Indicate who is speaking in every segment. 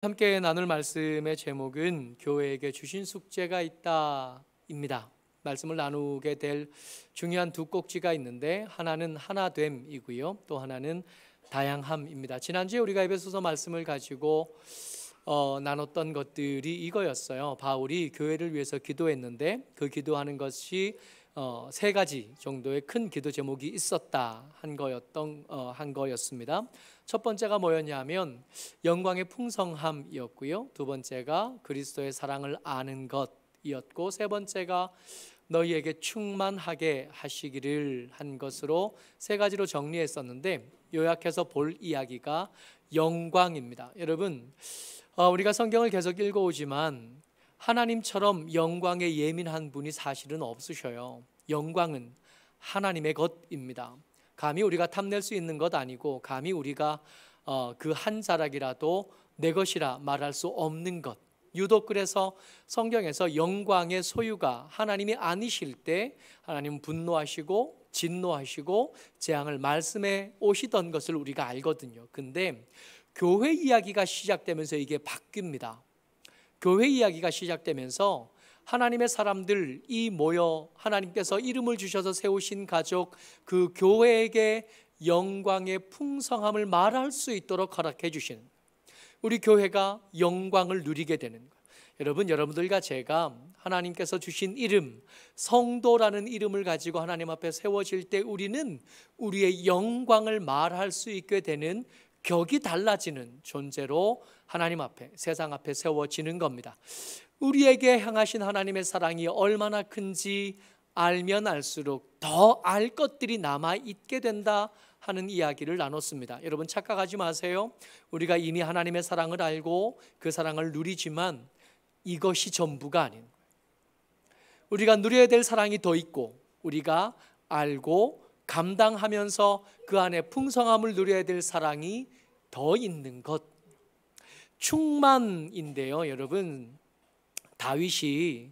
Speaker 1: 함께 나눌 말씀의 제목은 교회에게 주신 숙제가 있다입니다. 말씀을 나누게 될 중요한 두 꼭지가 있는데 하나는 하나됨이고요, 또 하나는 다양함입니다. 지난주에 우리가 에베소서 말씀을 가지고 나눴던 것들이 이거였어요. 바울이 교회를 위해서 기도했는데 그 기도하는 것이 세 가지 정도의 큰 기도 제목이 있었다 한 거였습니다. 첫 번째가 뭐였냐면 영광의 풍성함이었고요, 두 번째가 그리스도의 사랑을 아는 것이었고, 세 번째가 너희에게 충만하게 하시기를 한 것으로 세 가지로 정리했었는데, 요약해서 볼 이야기가 영광입니다. 여러분, 우리가 성경을 계속 읽어오지만 하나님처럼 영광에 예민한 분이 사실은 없으셔요. 영광은 하나님의 것입니다. 감히 우리가 탐낼 수 있는 것 아니고, 감히 우리가 그 한 자락이라도 내 것이라 말할 수 없는 것. 유독 그래서 성경에서 영광의 소유가 하나님이 아니실 때 하나님은 분노하시고 진노하시고 재앙을 말씀해 오시던 것을 우리가 알거든요. 근데 교회 이야기가 시작되면서 이게 바뀝니다. 교회 이야기가 시작되면서 하나님의 사람들이 모여 하나님께서 이름을 주셔서 세우신 가족, 그 교회에게 영광의 풍성함을 말할 수 있도록 허락해 주시는, 우리 교회가 영광을 누리게 되는 거예요. 여러분들과 제가 하나님께서 주신 이름, 성도라는 이름을 가지고 하나님 앞에 세워질 때 우리는 우리의 영광을 말할 수 있게 되는, 격이 달라지는 존재로 하나님 앞에, 세상 앞에 세워지는 겁니다. 우리에게 향하신 하나님의 사랑이 얼마나 큰지 알면 알수록 더 알 것들이 남아있게 된다 하는 이야기를 나눴습니다. 여러분, 착각하지 마세요. 우리가 이미 하나님의 사랑을 알고 그 사랑을 누리지만 이것이 전부가 아닌 거예요. 우리가 누려야 될 사랑이 더 있고, 우리가 알고 감당하면서 그 안에 풍성함을 누려야 될 사랑이 더 있는 것, 충만인데요. 여러분, 다윗이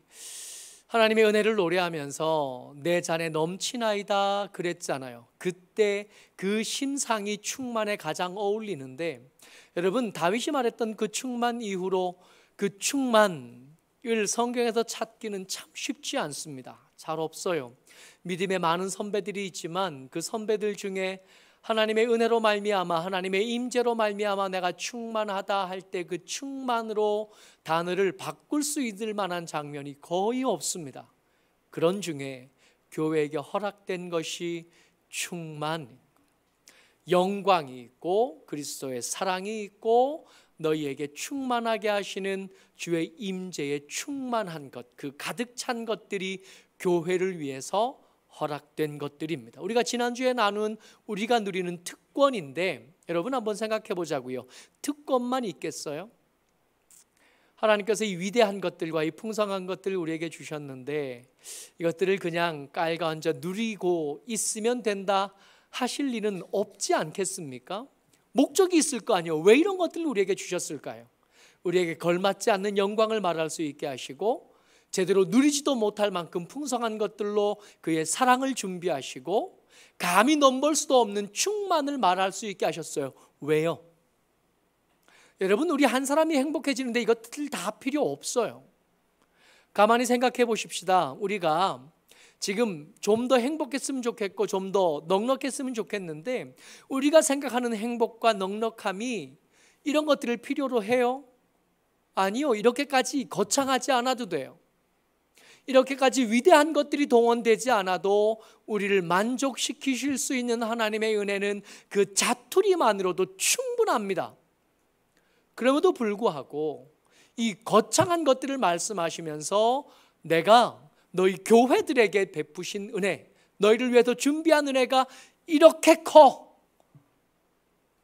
Speaker 1: 하나님의 은혜를 노래하면서 내 잔에 넘치나이다 그랬잖아요. 그때 그 심상이 충만에 가장 어울리는데, 여러분, 다윗이 말했던 그 충만 이후로 그 충만을 성경에서 찾기는 참 쉽지 않습니다. 잘 없어요. 믿음의 많은 선배들이 있지만 그 선배들 중에 하나님의 은혜로 말미암아, 하나님의 임재로 말미암아 내가 충만하다 할 때 그 충만으로 단어를 바꿀 수 있을 만한 장면이 거의 없습니다. 그런 중에 교회에게 허락된 것이 충만, 영광이 있고 그리스도의 사랑이 있고 너희에게 충만하게 하시는 주의 임재에 충만한 것, 그 가득 찬 것들이 교회를 위해서 허락된 것들입니다. 우리가 지난주에 나눈 우리가 누리는 특권인데, 여러분 한번 생각해 보자고요. 특권만 있겠어요? 하나님께서 이 위대한 것들과 이 풍성한 것들을 우리에게 주셨는데 이것들을 그냥 깔고 앉아 누리고 있으면 된다 하실 리는 없지 않겠습니까? 목적이 있을 거 아니에요. 왜 이런 것들을 우리에게 주셨을까요? 우리에게 걸맞지 않는 영광을 말할 수 있게 하시고, 제대로 누리지도 못할 만큼 풍성한 것들로 그의 사랑을 준비하시고, 감히 넘볼 수도 없는 충만을 말할 수 있게 하셨어요. 왜요? 여러분, 우리 한 사람이 행복해지는데 이것들 다 필요 없어요. 가만히 생각해 보십시다. 우리가 지금 좀 더 행복했으면 좋겠고 좀 더 넉넉했으면 좋겠는데, 우리가 생각하는 행복과 넉넉함이 이런 것들을 필요로 해요? 아니요. 이렇게까지 거창하지 않아도 돼요. 이렇게까지 위대한 것들이 동원되지 않아도 우리를 만족시키실 수 있는 하나님의 은혜는 그 자투리만으로도 충분합니다. 그럼에도 불구하고 이 거창한 것들을 말씀하시면서 내가 너희 교회들에게 베푸신 은혜, 너희를 위해서 준비한 은혜가 이렇게 커,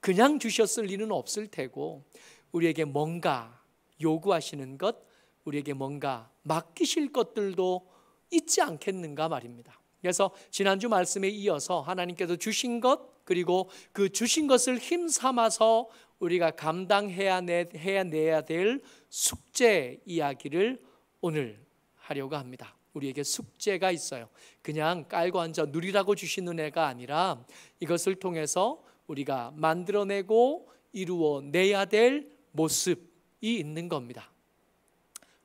Speaker 1: 그냥 주셨을 리는 없을 테고 우리에게 뭔가 요구하시는 것, 우리에게 뭔가 맡기실 것들도 있지 않겠는가 말입니다. 그래서 지난주 말씀에 이어서 하나님께서 주신 것, 그리고 그 주신 것을 힘삼아서 우리가 감당해야 내야 될 숙제 이야기를 오늘 하려고 합니다. 우리에게 숙제가 있어요. 그냥 깔고 앉아 누리라고 주신 은혜가 아니라 이것을 통해서 우리가 만들어내고 이루어내야 될 모습, 있는 겁니다.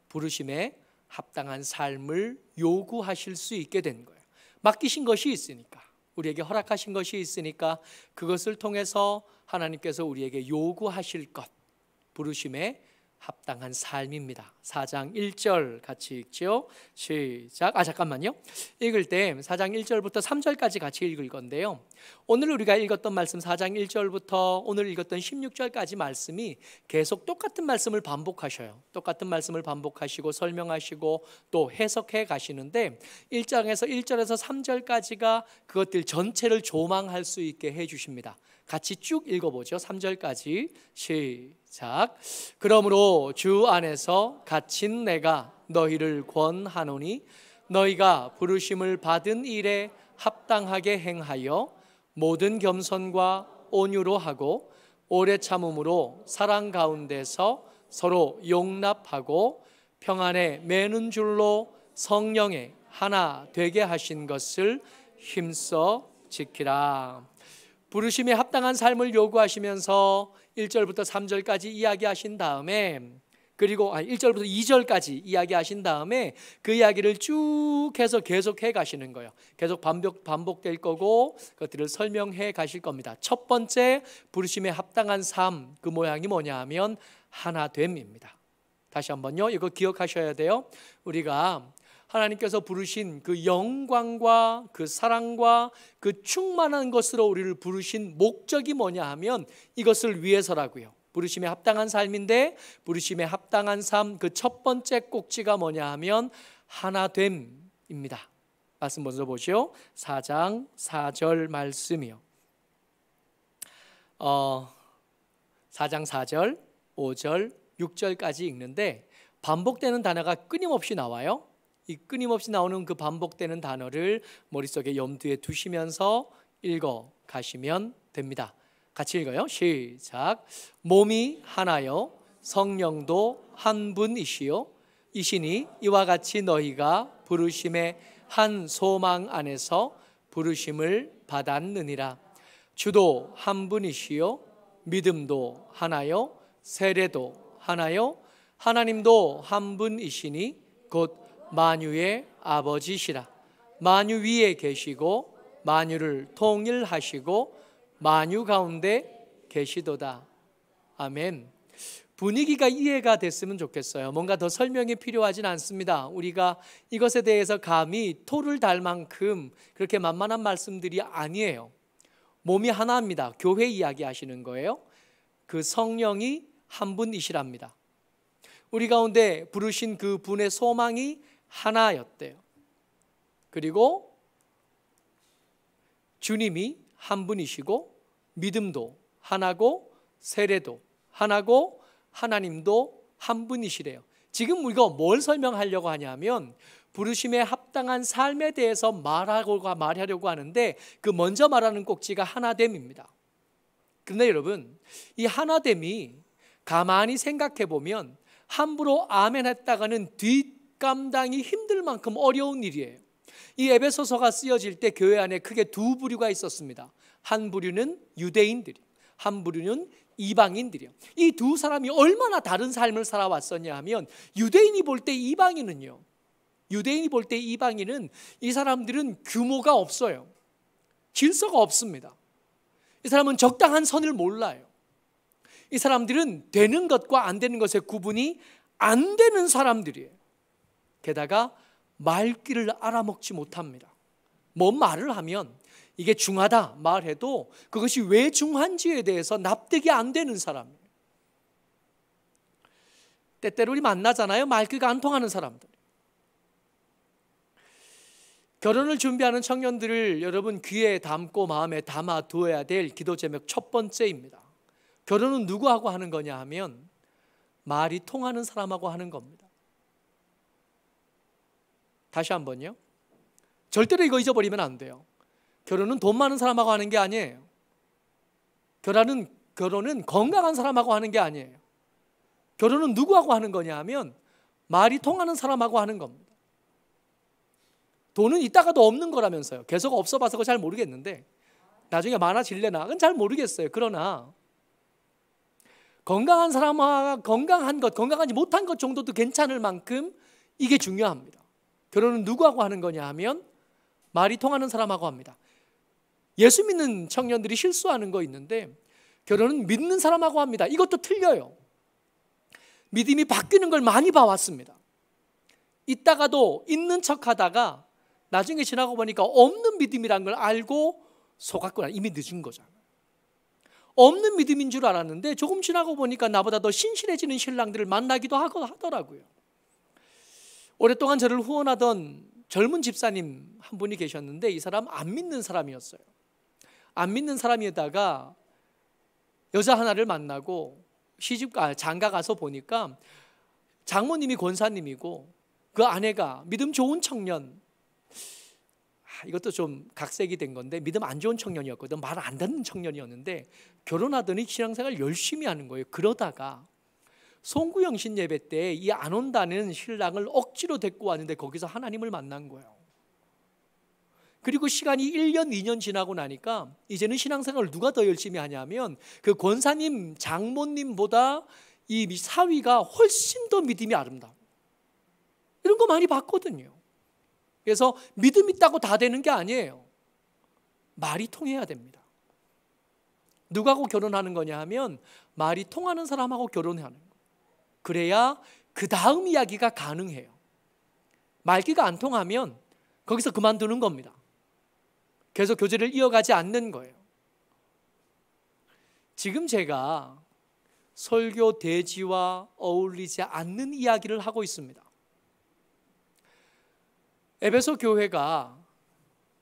Speaker 1: 부르심에 합당한 삶을 요구하실 수 있게 된 거예요. 맡기신 것이 있으니까, 우리에게 허락하신 것이 있으니까 그것을 통해서 하나님께서 우리에게 요구하실 것, 부르심에 합당한 삶입니다. 4장 1절 같이 읽죠. 시작. 잠깐만요. 읽을 때 4장 1절부터 3절까지 같이 읽을 건데요. 오늘 우리가 읽었던 말씀 4장 1절부터 오늘 읽었던 16절까지 말씀이 계속 똑같은 말씀을 반복하셔요. 똑같은 말씀을 반복하시고 설명하시고 또 해석해 가시는데 1장에서 1절에서 3절까지가 그것들 전체를 조망할 수 있게 해 주십니다. 같이 쭉 읽어보죠. 3절까지 시작. 그러므로 주 안에서 갇힌 내가 너희를 권하노니 너희가 부르심을 받은 일에 합당하게 행하여 모든 겸손과 온유로 하고 오래 참음으로 사랑 가운데서 서로 용납하고 평안에 매는 줄로 성령에 하나 되게 하신 것을 힘써 지키라. 부르심에 합당한 삶을 요구하시면서 1절부터 3절까지 이야기하신 다음에 그리고 1절부터 2절까지 이야기하신 다음에 그 이야기를 쭉 해서 계속해 가시는 거예요. 계속 반복될 거고 그것들을 설명해 가실 겁니다. 첫 번째 부르심에 합당한 삶, 그 모양이 뭐냐 하면 하나됨입니다. 다시 한번요. 이거 기억하셔야 돼요. 우리가 하나님께서 부르신 그 영광과 그 사랑과 그 충만한 것으로 우리를 부르신 목적이 뭐냐 하면 이것을 위해서라고요. 부르심에 합당한 삶인데 부르심에 합당한 삶 그 첫 번째 꼭지가 뭐냐 하면 하나됨입니다. 말씀 먼저 보시오. 4장 4절 말씀이요. 4장 4절, 5절, 6절까지 읽는데 반복되는 단어가 끊임없이 나와요. 이 끊임없이 나오는 그 반복되는 단어를 머릿속에 염두에 두시면서 읽어 가시면 됩니다. 같이 읽어요. 시작. 몸이 하나요 성령도 한 분이시요 이시니 이와 같이 너희가 부르심의 한 소망 안에서 부르심을 받았느니라. 주도 한 분이시요 믿음도 하나요 세례도 하나요 하나님도 한 분이시니 곧 만유의 아버지시라. 만유 위에 계시고 만유를 통일하시고 만유 가운데 계시도다. 아멘. 분위기가 이해가 됐으면 좋겠어요. 뭔가 더 설명이 필요하진 않습니다. 우리가 이것에 대해서 감히 토를 달 만큼 그렇게 만만한 말씀들이 아니에요. 몸이 하나입니다. 교회 이야기 하시는 거예요. 그 성령이 한 분이시랍니다. 우리 가운데 부르신 그 분의 소망이 하나였대요. 그리고 주님이 한 분이시고 믿음도 하나고 세례도 하나고 하나님도 한 분이시래요. 지금 우리가 뭘 설명하려고 하냐면 부르심에 합당한 삶에 대해서 말하려고 하는데 그 먼저 말하는 꼭지가 하나됨입니다. 그런데 여러분 이 하나됨이 가만히 생각해 보면 함부로 아멘 했다가는 뒷감당이 힘들 만큼 어려운 일이에요. 이 에베소서가 쓰여질 때 교회 안에 크게 두 부류가 있었습니다. 한 부류는 유대인들이, 한 부류는 이방인들이요. 이 두 사람이 얼마나 다른 삶을 살아왔었냐 하면 유대인이 볼 때 이방인은요. 유대인이 볼 때 이방인은 이 사람들은 규모가 없어요. 질서가 없습니다. 이 사람은 적당한 선을 몰라요. 이 사람들은 되는 것과 안 되는 것의 구분이 안 되는 사람들이에요. 게다가 말귀를 알아먹지 못합니다. 뭔 말을 하면 이게 중하다 말해도 그것이 왜 중한지에 대해서 납득이 안 되는 사람이에요. 때때로 우리 만나잖아요. 말귀가 안 통하는 사람들. 결혼을 준비하는 청년들을 여러분 귀에 담고 마음에 담아두어야 될 기도 제목 첫 번째입니다. 결혼은 누구하고 하는 거냐 하면 말이 통하는 사람하고 하는 겁니다. 다시 한번요. 절대로 이거 잊어버리면 안 돼요. 결혼은 돈 많은 사람하고 하는 게 아니에요. 결혼은 건강한 사람하고 하는 게 아니에요. 결혼은 누구하고 하는 거냐 하면 말이 통하는 사람하고 하는 겁니다. 돈은 있다가도 없는 거라면서요. 계속 없어봐서 잘 모르겠는데 나중에 많아질래나 그건 잘 모르겠어요. 그러나 건강한 사람과 건강한 것, 건강하지 못한 것 정도도 괜찮을 만큼 이게 중요합니다. 결혼은 누구하고 하는 거냐 하면 말이 통하는 사람하고 합니다. 예수 믿는 청년들이 실수하는 거 있는데 결혼은 믿는 사람하고 합니다. 이것도 틀려요. 믿음이 바뀌는 걸 많이 봐왔습니다. 있다가도 있는 척하다가 나중에 지나고 보니까 없는 믿음이란 걸 알고 속았구나. 이미 늦은 거잖아요. 없는 믿음인 줄 알았는데 조금 지나고 보니까 나보다 더 신실해지는 신랑들을 만나기도 하더라고요. 오랫동안 저를 후원하던 젊은 집사님 한 분이 계셨는데 이 사람 안 믿는 사람이었어요. 안 믿는 사람이다가 여자 하나를 만나고 장가 가서 보니까 장모님이 권사님이고 그 아내가 믿음 좋은 청년, 이것도 좀 각색이 된 건데 믿음 안 좋은 청년이었거든. 말 안 듣는 청년이었는데 결혼하더니 신앙생활 열심히 하는 거예요. 그러다가 송구영신 예배 때 이 안 온다는 신랑을 억지로 데리고 왔는데 거기서 하나님을 만난 거예요. 그리고 시간이 1년, 2년 지나고 나니까 이제는 신앙생활을 누가 더 열심히 하냐면 그 권사님, 장모님보다 이 사위가 훨씬 더 믿음이 아름다워. 이런 거 많이 봤거든요. 그래서 믿음 있다고 다 되는 게 아니에요. 말이 통해야 됩니다. 누구하고 결혼하는 거냐 하면 말이 통하는 사람하고 결혼하는 거예요. 그래야 그 다음 이야기가 가능해요. 말귀가 안 통하면 거기서 그만두는 겁니다. 계속 교제를 이어가지 않는 거예요. 지금 제가 설교 대지와 어울리지 않는 이야기를 하고 있습니다. 에베소 교회가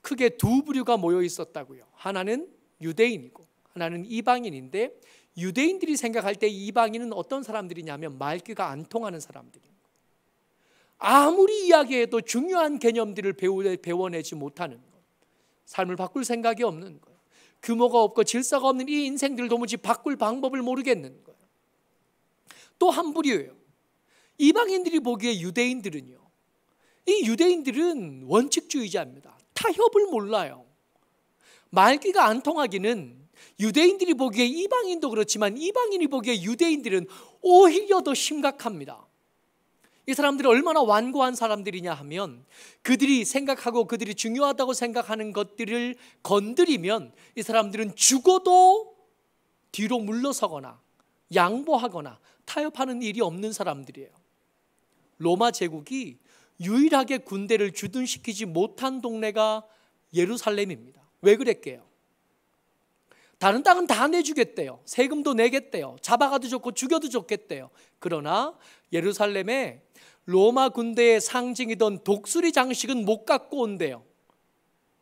Speaker 1: 크게 두 부류가 모여 있었다고요. 하나는 유대인이고 하나는 이방인인데 유대인들이 생각할 때 이방인은 어떤 사람들이냐면 말귀가 안 통하는 사람들이에요. 아무리 이야기해도 중요한 개념들을 배워내지 못하는 것, 삶을 바꿀 생각이 없는 거예요. 규모가 없고 질서가 없는 이 인생들을 도무지 바꿀 방법을 모르겠는 거예요. 또 한 부류예요. 이방인들이 보기에 유대인들은요, 이 유대인들은 원칙주의자입니다. 타협을 몰라요. 말귀가 안 통하기는 유대인들이 보기에 이방인도 그렇지만 이방인이 보기에 유대인들은 오히려 더 심각합니다. 이 사람들이 얼마나 완고한 사람들이냐 하면 그들이 생각하고 그들이 중요하다고 생각하는 것들을 건드리면 이 사람들은 죽어도 뒤로 물러서거나 양보하거나 타협하는 일이 없는 사람들이에요. 로마 제국이 유일하게 군대를 주둔시키지 못한 동네가 예루살렘입니다. 왜 그랬게요? 다른 땅은 다 내주겠대요. 세금도 내겠대요. 잡아가도 좋고 죽여도 좋겠대요. 그러나 예루살렘에 로마 군대의 상징이던 독수리 장식은 못 갖고 온대요.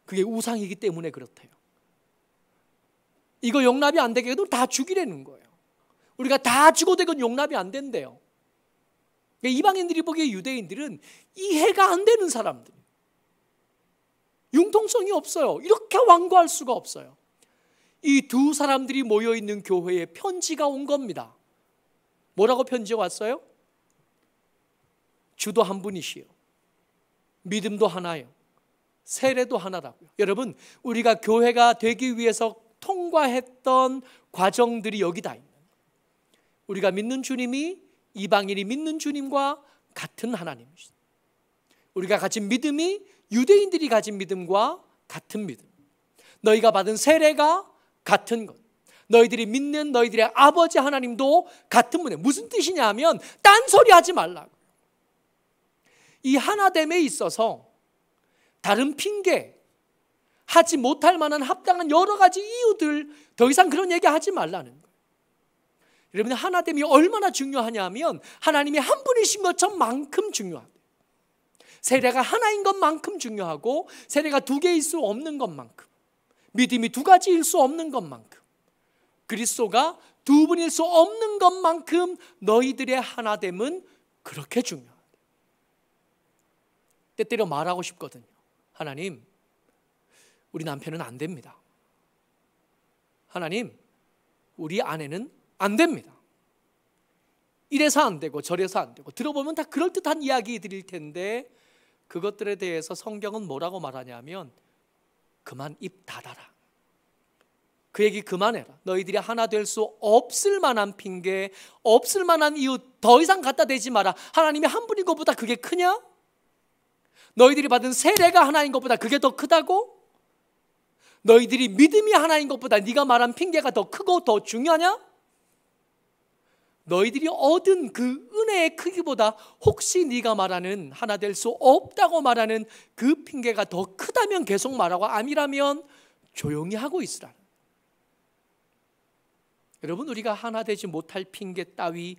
Speaker 1: 그게 우상이기 때문에 그렇대요. 이거 용납이 안 되게 해도 다 죽이라는 거예요. 우리가 다 죽어도 이건 용납이 안 된대요. 이방인들이 보기에 유대인들은 이해가 안 되는 사람들, 융통성이 없어요. 이렇게 완고할 수가 없어요. 이 두 사람들이 모여있는 교회에 편지가 온 겁니다. 뭐라고 편지가 왔어요? 주도 한 분이시요, 믿음도 하나요, 세례도 하나라고요. 여러분, 우리가 교회가 되기 위해서 통과했던 과정들이 여기 다 있는, 우리가 믿는 주님이 이방인이 믿는 주님과 같은 하나님이시죠. 우리가 가진 믿음이 유대인들이 가진 믿음과 같은 믿음, 너희가 받은 세례가 같은 것, 너희들이 믿는 너희들의 아버지 하나님도 같은 분이에요. 무슨 뜻이냐 하면 딴소리 하지 말라고. 이 하나됨에 있어서 다른 핑계, 하지 못할 만한 합당한 여러 가지 이유들, 더 이상 그런 얘기 하지 말라는 거예요. 여러분, 하나됨이 얼마나 중요하냐면 하나님이 한 분이신 것만큼 중요하대요. 세례가 하나인 것만큼 중요하고 세례가 두 개일 수 없는 것만큼, 믿음이 두 가지일 수 없는 것만큼, 그리스도가 두 분일 수 없는 것만큼 너희들의 하나됨은 그렇게 중요하다. 때때로 말하고 싶거든요. 하나님, 우리 남편은 안 됩니다. 하나님, 우리 아내는 안 됩니다. 이래서 안 되고 저래서 안 되고, 들어보면 다 그럴듯한 이야기들일 텐데 그것들에 대해서 성경은 뭐라고 말하냐면 그만 입 닫아라, 그 얘기 그만해라. 너희들이 하나 될 수 없을 만한 핑계, 없을 만한 이유 더 이상 갖다 대지 마라. 하나님이 한 분인 것보다 그게 크냐? 너희들이 받은 세례가 하나인 것보다 그게 더 크다고? 너희들이 믿음이 하나인 것보다 네가 말한 핑계가 더 크고 더 중요하냐? 너희들이 얻은 그 은혜의 크기보다 혹시 네가 말하는 하나 될 수 없다고 말하는 그 핑계가 더 크다면 계속 말하고, 아니라면 조용히 하고 있으라. 여러분, 우리가 하나 되지 못할 핑계 따위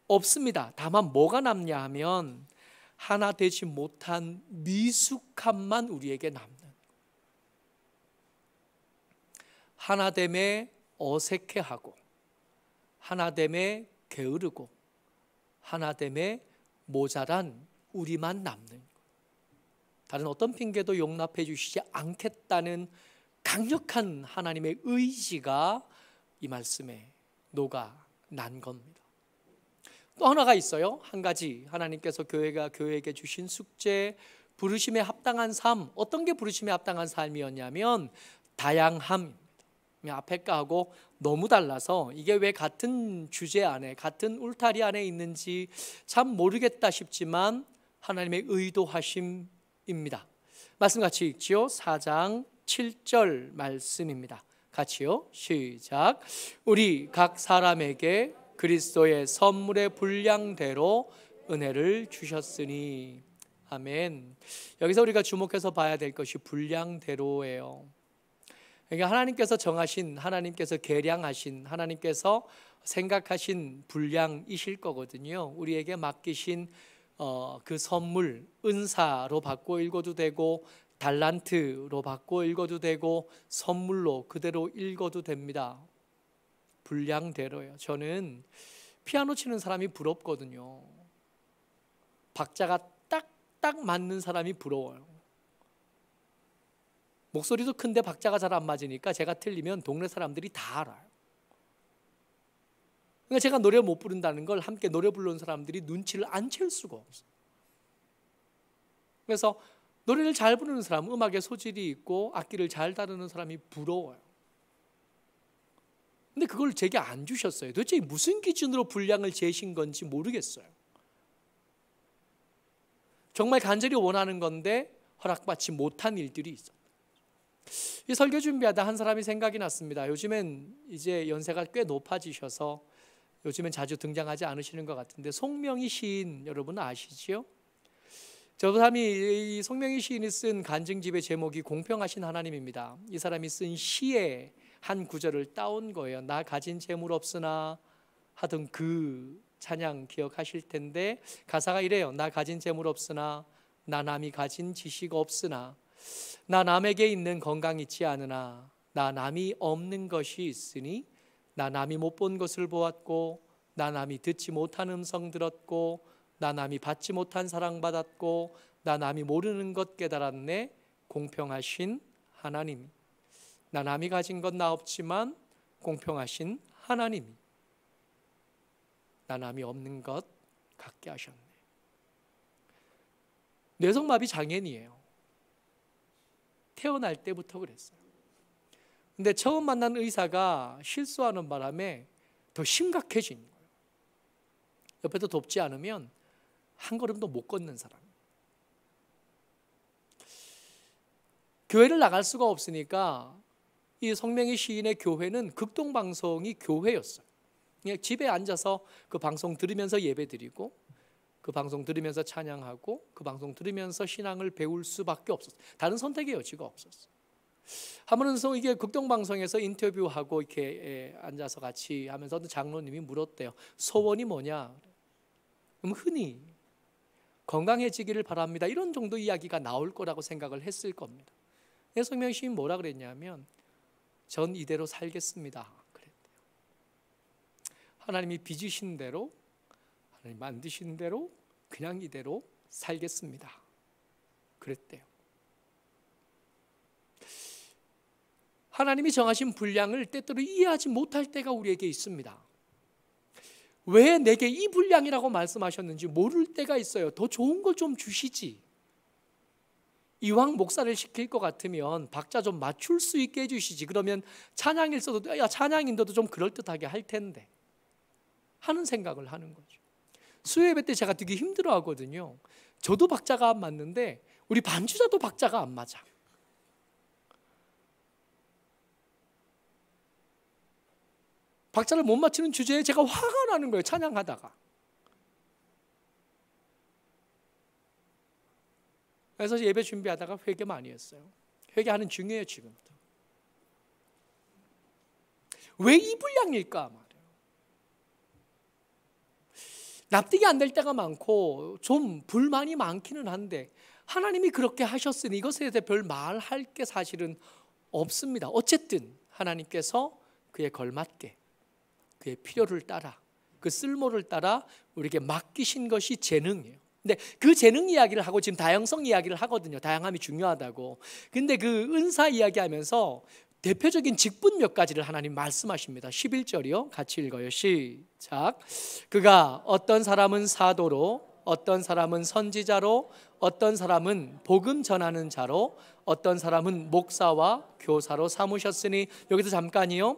Speaker 1: 없습니다. 다만 뭐가 남냐 하면 하나 되지 못한 미숙함만 우리에게 남는, 하나됨에 어색해하고 하나됨에 게으르고 하나됨에 모자란 우리만 남는, 다른 어떤 핑계도 용납해 주시지 않겠다는 강력한 하나님의 의지가 이 말씀에 녹아난 겁니다. 또 하나가 있어요. 한 가지 하나님께서 교회에게 주신 숙제, 부르심에 합당한 삶. 어떤 게 부르심에 합당한 삶이었냐면 다양함입니다. 앞에 거하고 너무 달라서 이게 왜 같은 주제 안에, 같은 울타리 안에 있는지 참 모르겠다 싶지만 하나님의 의도하심입니다. 말씀 같이 읽지요. 4장 7절 말씀입니다. 같이요. 시작. 우리 각 사람에게 그리스도의 선물의 분량대로 은혜를 주셨으니. 아멘. 여기서 우리가 주목해서 봐야 될 것이 분량대로예요. 그러니까 하나님께서 정하신, 하나님께서 계량하신, 하나님께서 생각하신 분량이실 거거든요. 우리에게 맡기신 그 선물, 은사로 받고 읽어도 되고 달란트로 받고 읽어도 되고 선물로 그대로 읽어도 됩니다. 분량대로요. 저는 피아노 치는 사람이 부럽거든요. 박자가 딱딱 맞는 사람이 부러워요. 목소리도 큰데 박자가 잘 안 맞으니까 제가 틀리면 동네 사람들이 다 알아요. 그러니까 제가 노래 못 부른다는 걸 함께 노래 부르는 사람들이 눈치를 안 챌 수가 없어요. 그래서 노래를 잘 부르는 사람, 음악에 소질이 있고 악기를 잘 다루는 사람이 부러워요. 근데 그걸 제게 안 주셨어요. 도대체 무슨 기준으로 분량을 재신 건지 모르겠어요. 정말 간절히 원하는 건데 허락받지 못한 일들이 있어요. 이 설교 준비하다 한 사람이 생각이 났습니다. 요즘엔 이제 연세가 꽤 높아지셔서 요즘엔 자주 등장하지 않으시는 것 같은데, 송명희 시인 여러분 아시지요? 저 사람이, 이 송명희 시인이 쓴 간증집의 제목이 공평하신 하나님입니다. 이 사람이 쓴 시의 한 구절을 따온 거예요. 나 가진 재물 없으나 하던 그 찬양 기억하실 텐데, 가사가 이래요. 나 가진 재물 없으나, 나 남이 가진 지식 없으나, 나 남에게 있는 건강 있지 않으나, 나 남이 없는 것이 있으니, 나 남이 못 본 것을 보았고, 나 남이 듣지 못한 음성 들었고, 나 남이 받지 못한 사랑 받았고, 나 남이 모르는 것 깨달았네. 공평하신 하나님. 나 남이 가진 건 나 없지만 공평하신 하나님이 나 남이 없는 것 갖게 하셨네. 뇌성마비 장애인이에요. 태어날 때부터 그랬어요. 근데 처음 만난 의사가 실수하는 바람에 더 심각해진 거예요. 옆에도 돕지 않으면 한 걸음도 못 걷는 사람. 교회를 나갈 수가 없으니까 이 송명희 시인의 교회는 극동방송이 교회였어요. 그냥 집에 앉아서 그 방송 들으면서 예배드리고, 그 방송 들으면서 찬양하고, 그 방송 들으면서 신앙을 배울 수밖에 없었어요. 다른 선택의 여지가 없었어요. 한 번은 이게 극동방송에서 인터뷰하고 이렇게 앉아서 같이 하면서 장로님이 물었대요. 소원이 뭐냐? 그럼 흔히 건강해지기를 바랍니다, 이런 정도 이야기가 나올 거라고 생각을 했을 겁니다. 송명희 시인 뭐라 그랬냐면, 전 이대로 살겠습니다 그랬대요. 하나님이 빚으신 대로, 하나님 만드신 대로 그냥 이대로 살겠습니다 그랬대요. 하나님이 정하신 분량을 때때로 이해하지 못할 때가 우리에게 있습니다. 왜 내게 이 분량이라고 말씀하셨는지 모를 때가 있어요. 더 좋은 걸 좀 주시지. 이왕 목사를 시킬 것 같으면 박자 좀 맞출 수 있게 해주시지. 그러면 찬양일 써도 야 찬양인도도 좀 그럴듯하게 할 텐데 하는 생각을 하는 거죠. 수요 예배 때 제가 되게 힘들어 하거든요. 저도 박자가 안 맞는데 우리 반주자도 박자가 안 맞아. 박자를 못 맞추는 주제에 제가 화가 나는 거예요. 찬양하다가. 그래서 예배 준비하다가 회개 많이 했어요. 회개하는 중이에요 지금도. 왜 이 분량일까 말이에요. 납득이 안 될 때가 많고 좀 불만이 많기는 한데 하나님이 그렇게 하셨으니 이것에 대해 별 말할 게 사실은 없습니다. 어쨌든 하나님께서 그에 걸맞게 그의 필요를 따라 그 쓸모를 따라 우리에게 맡기신 것이 재능이에요. 근데 그 재능 이야기를 하고 지금 다양성 이야기를 하거든요. 다양함이 중요하다고. 근데 그 은사 이야기하면서 대표적인 직분 몇 가지를 하나님 말씀하십니다. 11절이요. 같이 읽어요. 시작. 그가 어떤 사람은 사도로, 어떤 사람은 선지자로, 어떤 사람은 복음 전하는 자로, 어떤 사람은 목사와 교사로 삼으셨으니. 여기서 잠깐이요.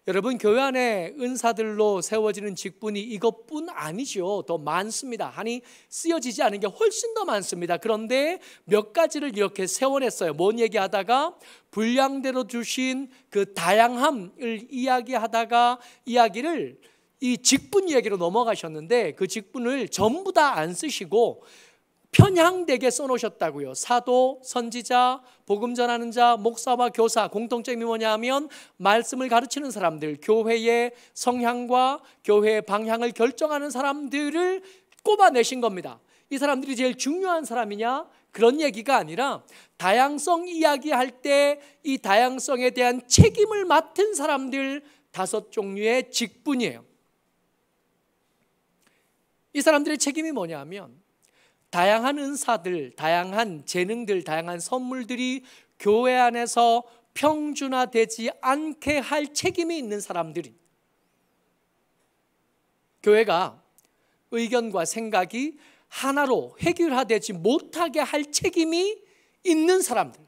Speaker 1: 여러분 교회 안에 은사들로 세워지는 직분이 이것뿐 아니죠. 더 많습니다. 한이 쓰여지지 않은 게 훨씬 더 많습니다. 그런데 몇 가지를 이렇게 세워냈어요. 뭔 얘기하다가 분량대로 주신 그 다양함을 이야기하다가 이야기를 이 직분 이야기로 넘어가셨는데 그 직분을 전부 다 안 쓰시고 편향되게 써놓으셨다고요. 사도, 선지자, 복음 전하는 자, 목사와 교사. 공통점이 뭐냐 하면 말씀을 가르치는 사람들, 교회의 성향과 교회의 방향을 결정하는 사람들을 꼽아내신 겁니다. 이 사람들이 제일 중요한 사람이냐? 그런 얘기가 아니라 다양성 이야기할 때 이 다양성에 대한 책임을 맡은 사람들 5종류의 직분이에요. 이 사람들의 책임이 뭐냐 하면 다양한 은사들, 다양한 재능들, 다양한 선물들이 교회 안에서 평준화되지 않게 할 책임이 있는 사람들이, 교회가 의견과 생각이 하나로 획일화되지 못하게 할 책임이 있는 사람들.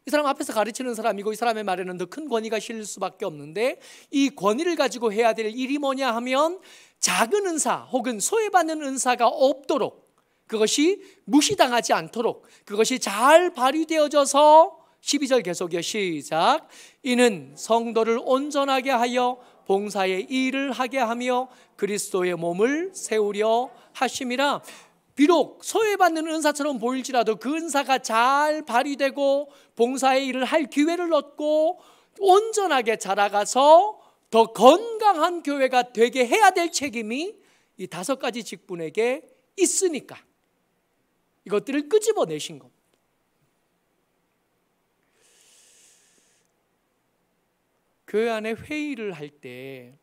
Speaker 1: 이 사람 앞에서 가르치는 사람이고 이 사람의 말에는 더 큰 권위가 실릴 수밖에 없는데 이 권위를 가지고 해야 될 일이 뭐냐 하면 작은 은사 혹은 소외받는 은사가 없도록, 그것이 무시당하지 않도록 그것이 잘 발휘되어져서 12절 계속이요. 시작. 이는 성도를 온전하게 하여 봉사의 일을 하게 하며 그리스도의 몸을 세우려 하심이라. 비록 소외받는 은사처럼 보일지라도 그 은사가 잘 발휘되고 봉사의 일을 할 기회를 얻고 온전하게 자라가서 더 건강한 교회가 되게 해야 될 책임이 이 5가지 직분에게 있으니까 이것들을 끄집어내신 겁니다. 교회 안에 회의를 할 때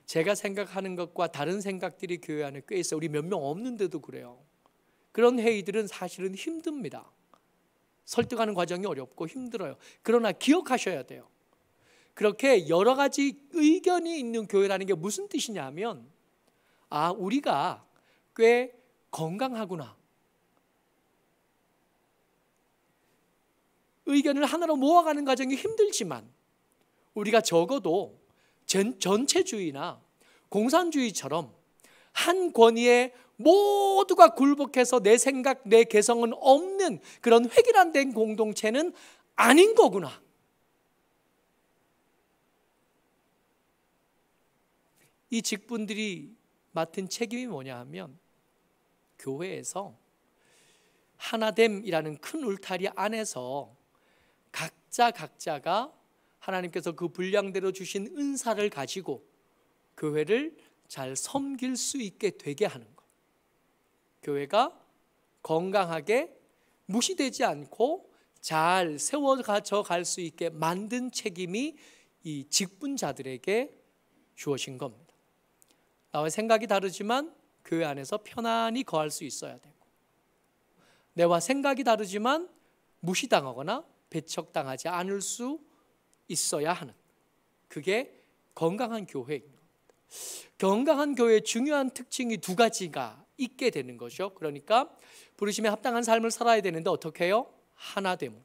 Speaker 1: 제가 생각하는 것과 다른 생각들이 교회 안에 꽤 있어요. 우리 몇 명 없는데도 그래요. 그런 회의들은 사실은 힘듭니다. 설득하는 과정이 어렵고 힘들어요. 그러나 기억하셔야 돼요. 그렇게 여러 가지 의견이 있는 교회라는 게 무슨 뜻이냐면, 아, 우리가 꽤 건강하구나. 의견을 하나로 모아가는 과정이 힘들지만 우리가 적어도 전체주의나 공산주의처럼 한 권위에 모두가 굴복해서 내 생각, 내 개성은 없는 그런 획일화된 공동체는 아닌 거구나. 이 직분들이 맡은 책임이 뭐냐 하면 교회에서 하나됨이라는 큰 울타리 안에서 각자가 하나님께서 그 분량대로 주신 은사를 가지고 교회를 잘 섬길 수 있게 되게 하는 것. 교회가 건강하게 무시되지 않고 잘 세워져 갈 수 있게 만든 책임이 이 직분자들에게 주어진 겁니다. 나와 생각이 다르지만 교회 안에서 편안히 거할 수 있어야 되고, 내와 생각이 다르지만 무시당하거나 배척당하지 않을 수 있어야 하는, 그게 건강한 교회입니다. 건강한 교회의 중요한 특징이 2가지가 있게 되는 거죠. 그러니까 부르심에 합당한 삶을 살아야 되는데 어떻게 해요? 하나됨으로.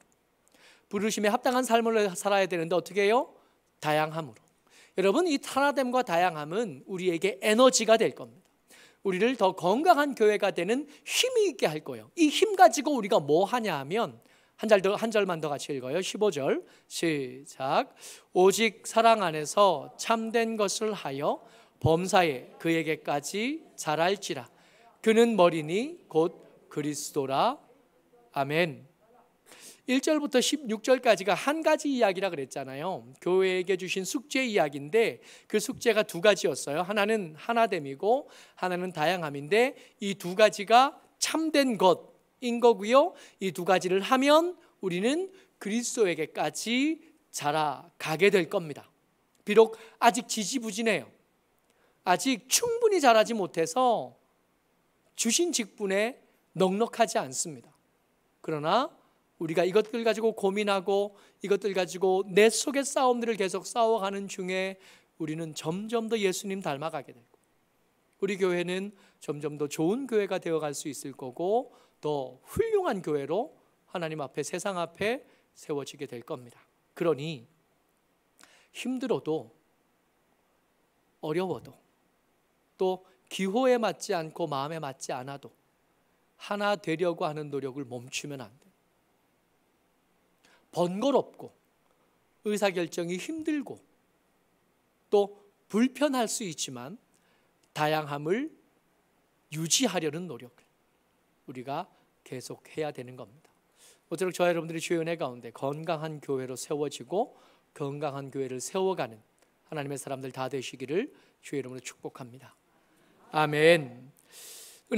Speaker 1: 부르심에 합당한 삶을 살아야 되는데 어떻게 해요? 다양함으로. 여러분, 이 하나됨과 다양함은 우리에게 에너지가 될 겁니다. 우리를 더 건강한 교회가 되는 힘이 있게 할 거예요. 이 힘 가지고 우리가 뭐 하냐 하면 한 절만 더 같이 읽어요. 15절 시작. 오직 사랑 안에서 참된 것을 하여 범사에 그에게까지 자랄지라. 그는 머리니 곧 그리스도라. 아멘. 1절부터 16절까지가 한 가지 이야기라 그랬잖아요. 교회에게 주신 숙제 이야기인데 그 숙제가 두 가지였어요. 하나는 하나됨이고 하나는 다양함인데 이 두 가지가 참된 것인 거고요. 이 두 가지를 하면 우리는 그리스도에게까지 자라가게 될 겁니다. 비록 아직 지지부진해요. 아직 충분히 자라지 못해서 주신 직분에 넉넉하지 않습니다. 그러나 우리가 이것들 가지고 고민하고 이것들 가지고 내 속의 싸움들을 계속 싸워가는 중에 우리는 점점 더 예수님 닮아가게 되고 우리 교회는 점점 더 좋은 교회가 되어갈 수 있을 거고 더 훌륭한 교회로 하나님 앞에 세상 앞에 세워지게 될 겁니다. 그러니 힘들어도 어려워도 또 기호에 맞지 않고 마음에 맞지 않아도 하나 되려고 하는 노력을 멈추면 안 돼요. 번거롭고 의사결정이 힘들고 또 불편할 수 있지만 다양함을 유지하려는 노력을 우리가 계속해야 되는 겁니다. 모쪼록 저와 여러분들이 주의 은혜 가운데 건강한 교회로 세워지고 건강한 교회를 세워가는 하나님의 사람들 다 되시기를 주의 이름으로 축복합니다. 아멘.